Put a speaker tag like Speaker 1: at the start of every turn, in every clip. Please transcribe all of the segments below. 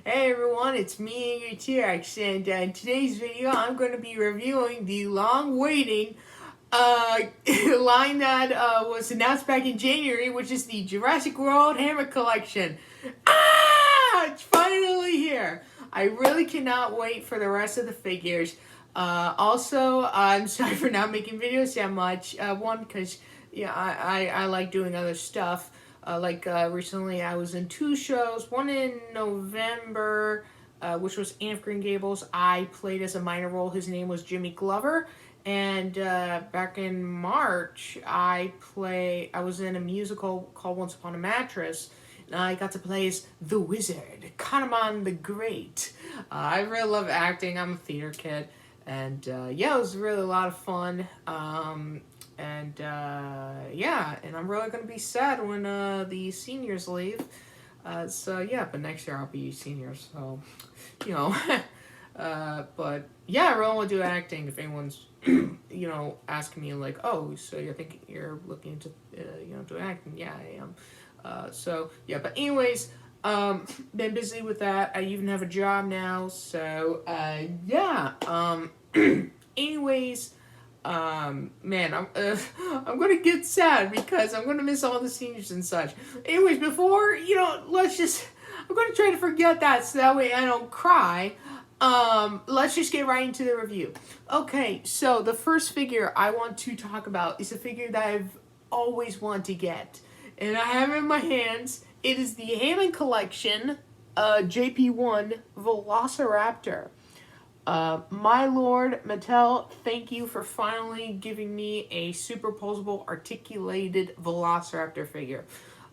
Speaker 1: Hey everyone, it's me, your T-Rex, and in today's video I'm going to be reviewing the long-waiting line that was announced back in January, which is the Jurassic World Hammond Collection. It's finally here! I really cannot wait for the rest of the figures. Also, I'm sorry for not making videos that much. One, because I like doing other stuff. Recently I was in 2 shows, one in November, which was Anne of Green Gables. I played as a minor role. His name was Jimmy Glover. And back in March, I was in a musical called Once Upon a Mattress. And I got to play as the Wizard, Kahneman the Great. I really love acting. I'm a theater kid. And yeah, it was really a lot of fun. And I'm really going to be sad when the seniors leave. But next year I'll be seniors, so, but yeah, I really want to do acting. If anyone's, asking me like, oh, so you think you're looking to, do acting? Yeah, I am. But anyways, been busy with that. I even have a job now, so, anyways, man, I'm gonna get sad because I'm gonna miss all the seniors and such. Anyways, before, I'm gonna try to forget that so that way I don't cry. Let's just get right into the review. Okay, so the first figure I want to talk about is a figure that I've always wanted to get, and I have it in my hands. It is the Hammond Collection, JP1 Velociraptor. My lord, Mattel, thank you for finally giving me a superposable articulated Velociraptor figure.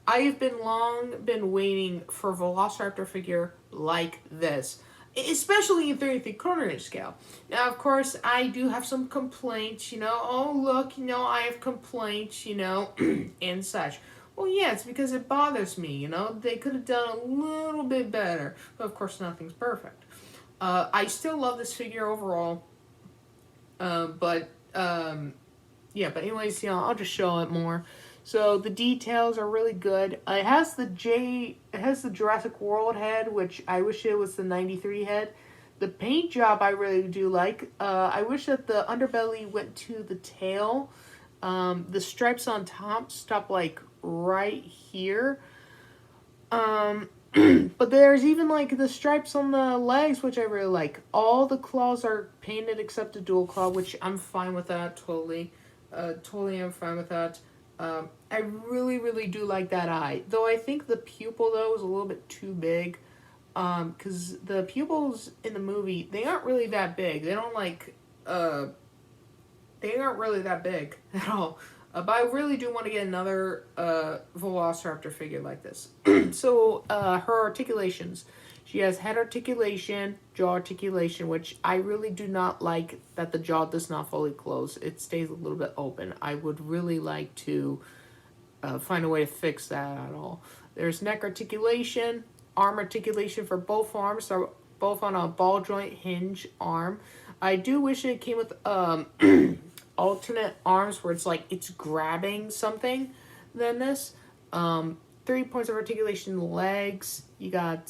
Speaker 1: I have been waiting for a Velociraptor figure like this, especially in 33 coordinate scale. Now, of course, I do have some complaints, oh, look, I have complaints, and such. Well, yeah, it's because it bothers me, they could have done a little bit better, but of course, nothing's perfect. I still love this figure overall, but anyways, I'll just show it more. So the details are really good. It has the Jurassic World head, which I wish it was the 93 head. The paint job I really do like. I wish that the underbelly went to the tail. The stripes on top stop like right here. But there's even like the stripes on the legs, which I really like. All the claws are painted except the dual claw, which I'm fine with that, totally. I'm fine with that. I really, really do like that eye. Though I think the pupil, though, is a little bit too big. Because the pupils in the movie, they aren't really that big. They aren't really that big at all. But I really do want to get another Velociraptor figure like this. So, her articulations. She has head articulation, jaw articulation, which I really do not like that the jaw does not fully close. It stays a little bit open. I would really like to find a way to fix that at all. There's neck articulation, arm articulation for both arms. So both on a ball joint hinge arm. I do wish it came with alternate arms where it's like it's grabbing something than this. 3 points of articulation in the legs. You got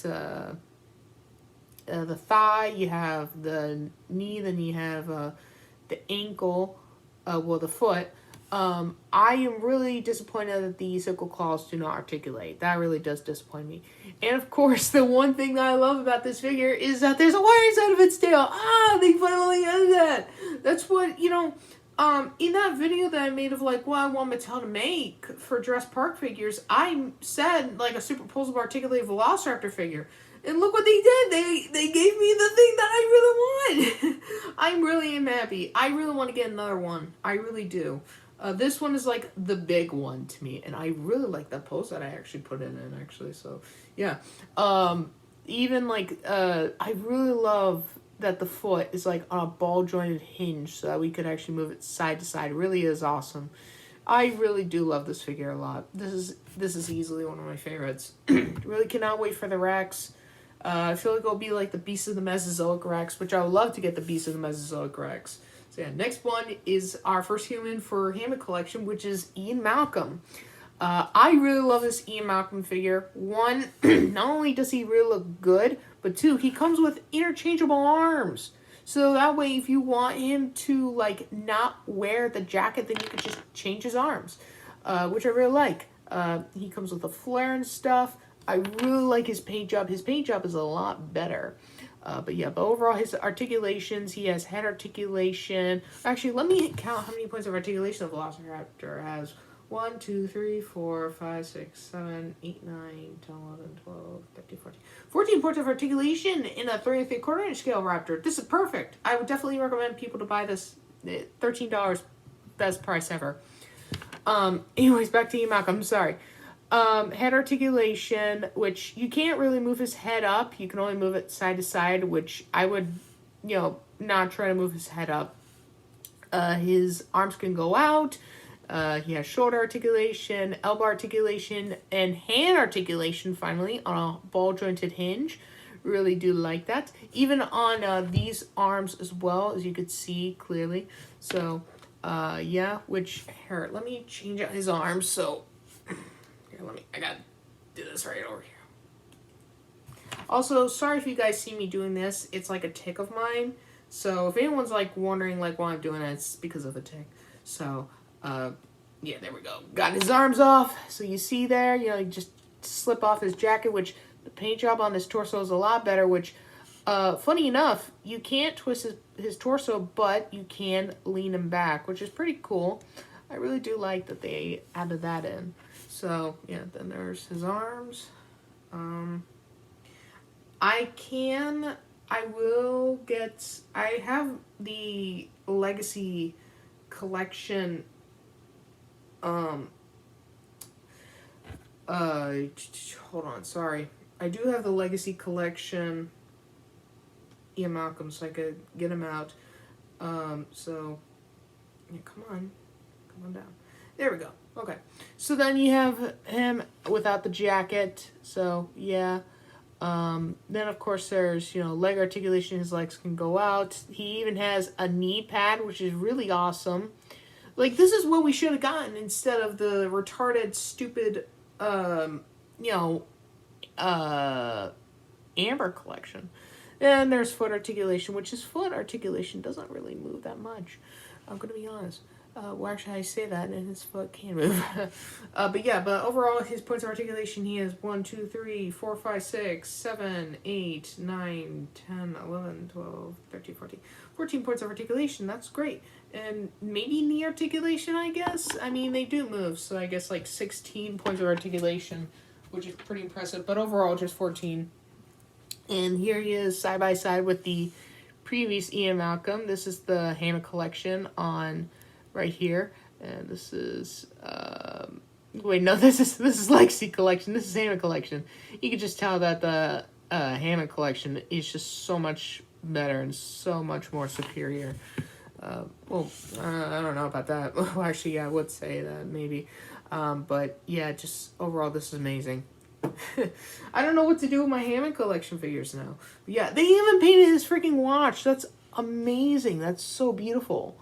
Speaker 1: the thigh, you have the knee, then you have the ankle, the foot. I am really disappointed that the sickle claws do not articulate. That really does disappoint me. And of course, the one thing that I love about this figure is that there's a wire inside of its tail. They finally added that. That's what, in that video that I made of like what I want Mattel to make for Jurassic Park figures, I said like a superposable articulated Velociraptor figure. And look what they did. They gave me the thing that I really want. I really am happy. I really want to get another one. I really do. This one is like the big one to me. And I really like that pose that I actually put in actually. So, yeah. Even like, I really love that the foot is like on a ball jointed hinge so that we could actually move it side to side. It really is awesome. I really do love this figure a lot. This is easily one of my favorites. Really cannot wait for the Rex. I feel like it'll be like the Beast of the Mesozoic Rex, which I would love to get the Beast of the Mesozoic Rex. So yeah, next one is our first human for Hammond Collection, which is Ian Malcolm. I really love this Ian Malcolm figure. One, not only does he really look good, but two, he comes with interchangeable arms. So that way, if you want him to, like, not wear the jacket, then you could just change his arms, which I really like. He comes with a flare and stuff. I really like his paint job. His paint job is a lot better. But overall, his articulations, he has head articulation. Actually, let me count how many points of articulation the Velociraptor has. 1, 2, 3, 4, 5, 6, 7, 8, 9, 10, 11, 12, 13, 14. 14 points of articulation in a 3 3/4 inch scale raptor. This is perfect. I would definitely recommend people to buy this. $13, best price ever. Anyways, back to you, Malcolm. I'm sorry. Head articulation, which you can't really move his head up. You can only move it side to side, which I would, not try to move his head up. His arms can go out. He has shoulder articulation, elbow articulation, and hand articulation, finally, on a ball-jointed hinge. Really do like that. Even on these arms as well, as you could see clearly. So, here, let me change out his arms. So, I gotta do this right over here. Also, sorry if you guys see me doing this. It's like a tick of mine. So, if anyone's, like, wondering, like, why I'm doing it, it's because of a tick. So, there we go. Got his arms off. So you see there, you just slip off his jacket, which the paint job on his torso is a lot better, which, funny enough, you can't twist his torso, but you can lean him back, which is pretty cool. I really do like that they added that in. So, then there's his arms. I have the Legacy collection, hold on, sorry. I do have the Legacy collection Ian Malcolm, so I could get him out. Come on down. There we go. Okay. So then you have him without the jacket. So, yeah. Then, of course, there's, leg articulation. His legs can go out. He even has a knee pad, which is really awesome. Like, this is what we should have gotten instead of the retarded, stupid, Amber collection. And there's foot articulation, which his foot articulation doesn't really move that much. I'm going to be honest. Actually, I say that, and his foot can move. But overall, his points of articulation, he has 1, 2, 3, 4, 5, 6, 7, 8, 9, 10, 11, 12, 13, 14. 14 points of articulation, that's great. And maybe knee articulation, I guess? I mean, they do move, so I guess like 16 points of articulation, which is pretty impressive. But overall, just 14. And here he is side by side with the previous Ian Malcolm. This is the Hammond collection on right here, and this is this is Legacy collection. This is Hammond collection. You can just tell that the Hammond collection is just so much better and so much more superior. I don't know about that. Well, actually, I would say that maybe, but yeah, just overall, this is amazing. I don't know what to do with my Hammond collection figures now. But yeah, they even painted his freaking watch. That's amazing. That's so beautiful.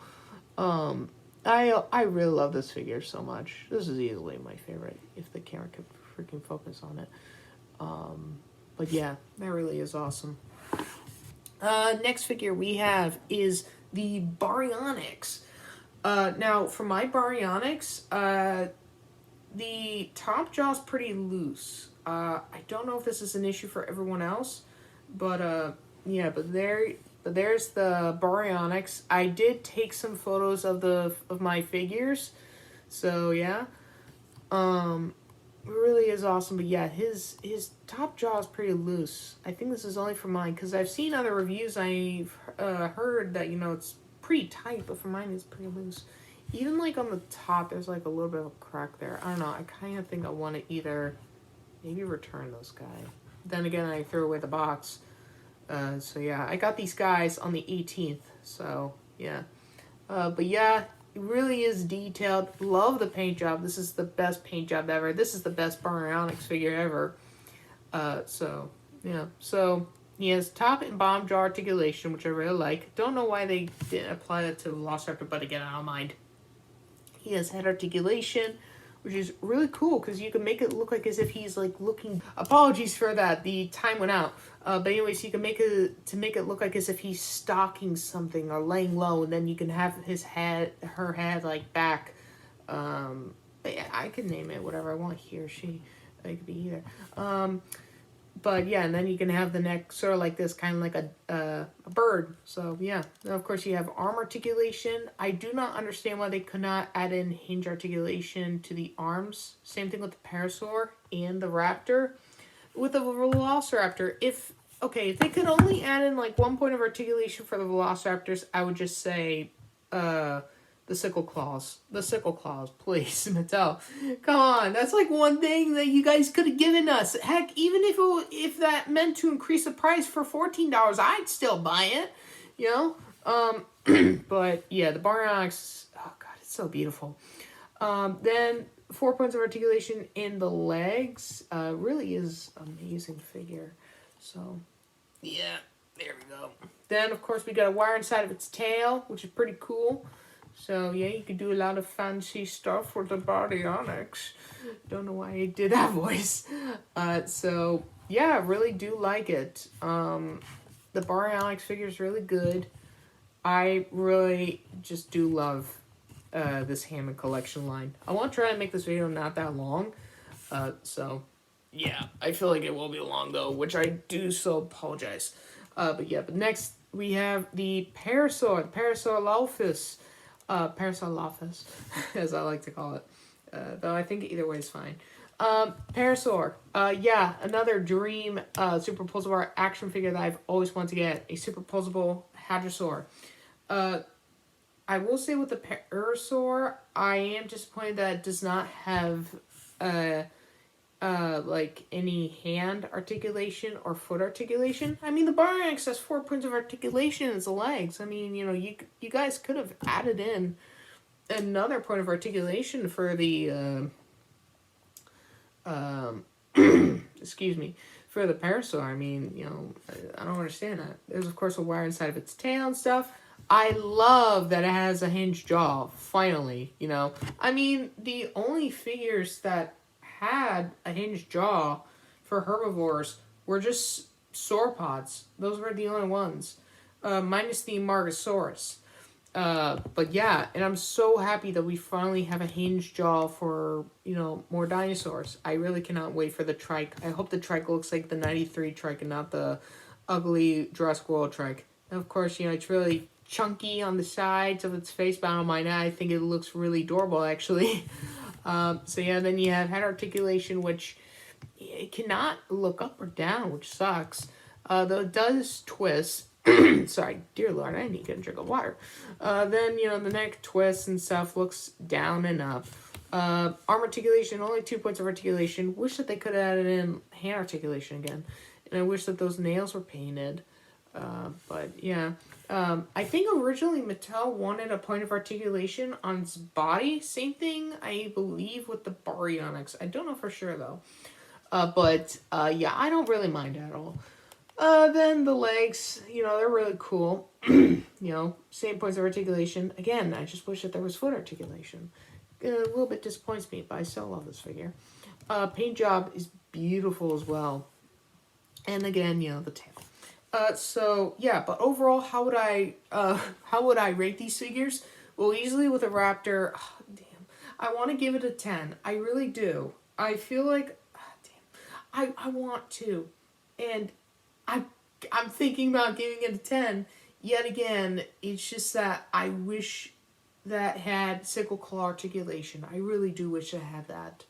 Speaker 1: I really love this figure so much. This is easily my favorite if the camera could freaking focus on it. But yeah, that really is awesome. Next figure we have is the Baryonyx. Now, for my Baryonyx, the top jaw is pretty loose. I don't know if this is an issue for everyone else, but there's the Baryonyx. I did take some photos of my figures, so yeah, it really is awesome. But yeah, his top jaw is pretty loose. I think this is only for mine because I've seen other reviews. I've heard that it's pretty tight, but for mine it's pretty loose. Even like on the top, there's like a little bit of a crack there. I don't know. I kind of think I want to either maybe return those guys. Then again, I threw away the box. So yeah, I got these guys on the 18th. So yeah, but yeah, it really is detailed. Love the paint job. This is the best paint job ever. This is the best Baryonyx figure ever. So yeah, so he has top and bottom jaw articulation, which I really like. Don't know why they didn't apply that to the Velociraptor, but again, I don't mind. He has head articulation, which is really cool because you can make it look like as if he's like looking. Apologies for that. The time went out. But anyways, you can make it look like as if he's stalking something or laying low, and then you can have her head like back. I can name it whatever I want. He or she. It could be either. But yeah, and then you can have the neck sort of like this, kind of like a bird. So yeah, now, of course you have arm articulation. I do not understand why they could not add in hinge articulation to the arms. Same thing with the Parasaur and the Raptor. With the Velociraptor, if they could only add in like 1 point of articulation for the Velociraptors, I would just say the sickle claws. The sickle claws, please, Mattel. Come on, that's like one thing that you guys could have given us. Heck, even if that meant to increase the price for $14, I'd still buy it. You know? But yeah, the Baryonyx, oh god, it's so beautiful. Then 4 points of articulation in the legs. Really is amazing figure. So yeah, there we go. Then of course we got a wire inside of its tail, which is pretty cool. So yeah, you could do a lot of fancy stuff with the Baryonyx. Don't know why I did that voice. So yeah, I really do like it. The Baryonyx figure is really good. I really just do love this Hammond collection line. I want to try and make this video not that long. So yeah, I feel like it will be long though, which I do so apologize. But next we have the Parasaur, Parasaurolophus. Parasaurolophus, as I like to call it. Though I think either way is fine. Parasaur. Another dream superposable action figure that I've always wanted to get. A superposable Hadrosaur. I will say with the Parasaur, I am disappointed that it does not have like any hand articulation or foot articulation. I mean, the Baryonyx has 4 points of articulation in its legs. I mean, you know, you guys could have added in another point of articulation for the excuse me, for the Parasaur. I mean, you know, I don't understand that. There's of course a wire inside of its tail and stuff. I love that it has a hinged jaw, finally, you know. I mean, the only figures that had a hinged jaw for herbivores were just sauropods. Those were the only ones. Minus the Margosaurus. But yeah, and I'm so happy that we finally have a hinged jaw for, you know, more dinosaurs. I really cannot wait for the trike. I hope the trike looks like the 93 trike and not the ugly Jurassic World trike. And of course, you know, it's really chunky on the sides of its face, but I don't mind that. I think it looks really adorable, actually. So yeah, then you have head articulation, which it cannot look up or down, which sucks. Though it does twist. Sorry, dear Lord, I need to get a drink of water. Then, you know, the neck twists and stuff, looks down and up. Arm articulation, only 2 points of articulation. Wish that they could have added in hand articulation again. And I wish that those nails were painted. But yeah. I think originally Mattel wanted a point of articulation on its body. Same thing, I believe, with the Baryonyx. I don't know for sure, though. Yeah, I don't really mind at all. Then the legs, you know, they're really cool. You know, same points of articulation. Again, I just wish that there was foot articulation. A little bit disappoints me, but I still love this figure. Paint job is beautiful as well. And again, you know, the tail. So yeah, but overall, how would I rate these figures? Well, easily with a Raptor, I want to give it a 10. I really do. I feel like, I want to, and I'm thinking about giving it a 10. Yet again, it's just that I wish that had sickle claw articulation. I really do wish I had that.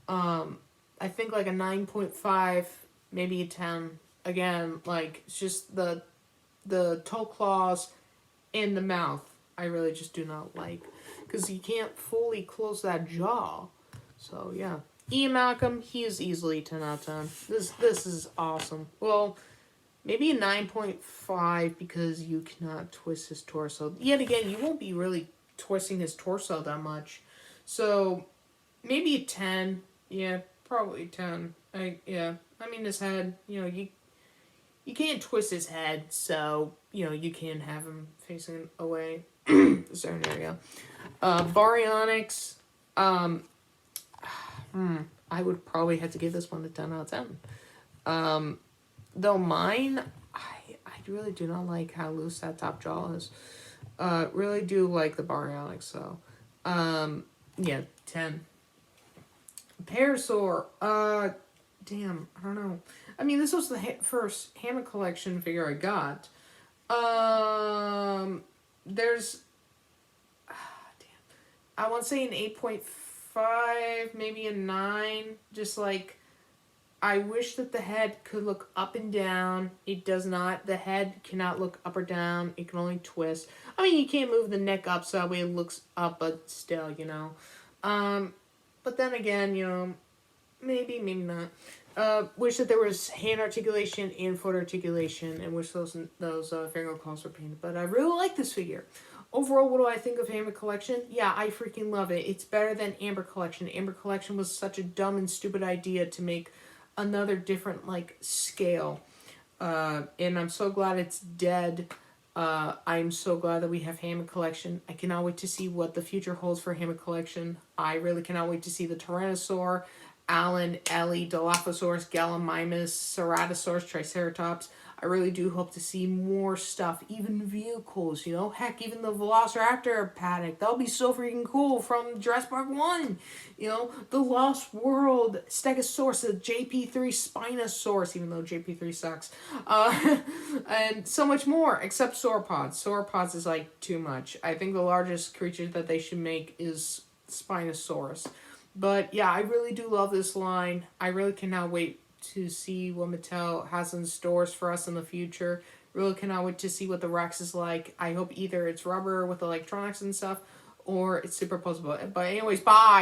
Speaker 1: I think like a 9.5, maybe a 10. Again, like, it's just the toe claws and the mouth I really just do not like. Because you can't fully close that jaw. So, yeah. Ian Malcolm, he is easily 10 out of 10. This is awesome. Well, maybe a 9.5 because you cannot twist his torso. Yet again, you won't be really twisting his torso that much. So, maybe a 10. Yeah, probably 10. I mean, his head, you know, you can't twist his head, so, you know, you can have him facing away. Sorry, there we go. Baryonyx, I would probably have to give this one a 10 out of 10. Though mine, I really do not like how loose that top jaw is. Really do like the Baryonyx, so. Yeah, 10. Parasaur, damn, I don't know. I mean, this was the first Hammond collection figure I got. There's, I want to say an 8.5, maybe a 9. Just like, I wish that the head could look up and down. It does not. The head cannot look up or down. It can only twist. I mean, you can't move the neck up so that way it looks up, but still, you know. But then again, you know, maybe not. Wish that there was hand articulation and foot articulation, and wish those finger claws were painted. But I really like this figure. Overall, what do I think of Hammond Collection? Yeah, I freaking love it. It's better than Amber Collection. Amber Collection was such a dumb and stupid idea to make another different, like, scale. And I'm so glad it's dead. I'm so glad that we have Hammond Collection. I cannot wait to see what the future holds for Hammond Collection. I really cannot wait to see the Tyrannosaur, Alan, Ellie, Dilophosaurus, Gallimimus, Ceratosaurus, Triceratops. I really do hope to see more stuff, even vehicles, you know? Heck, even the Velociraptor paddock. That'll be so freaking cool from Jurassic Park 1. You know, the Lost World, Stegosaurus, the JP3 Spinosaurus, even though JP3 sucks. And so much more, except sauropods. Sauropods is, like, too much. I think the largest creature that they should make is Spinosaurus. But, yeah, I really do love this line. I really cannot wait to see what Mattel has in stores for us in the future. Really cannot wait to see what the Rex is like. I hope either it's rubber with electronics and stuff, or it's superposable. But anyways, bye!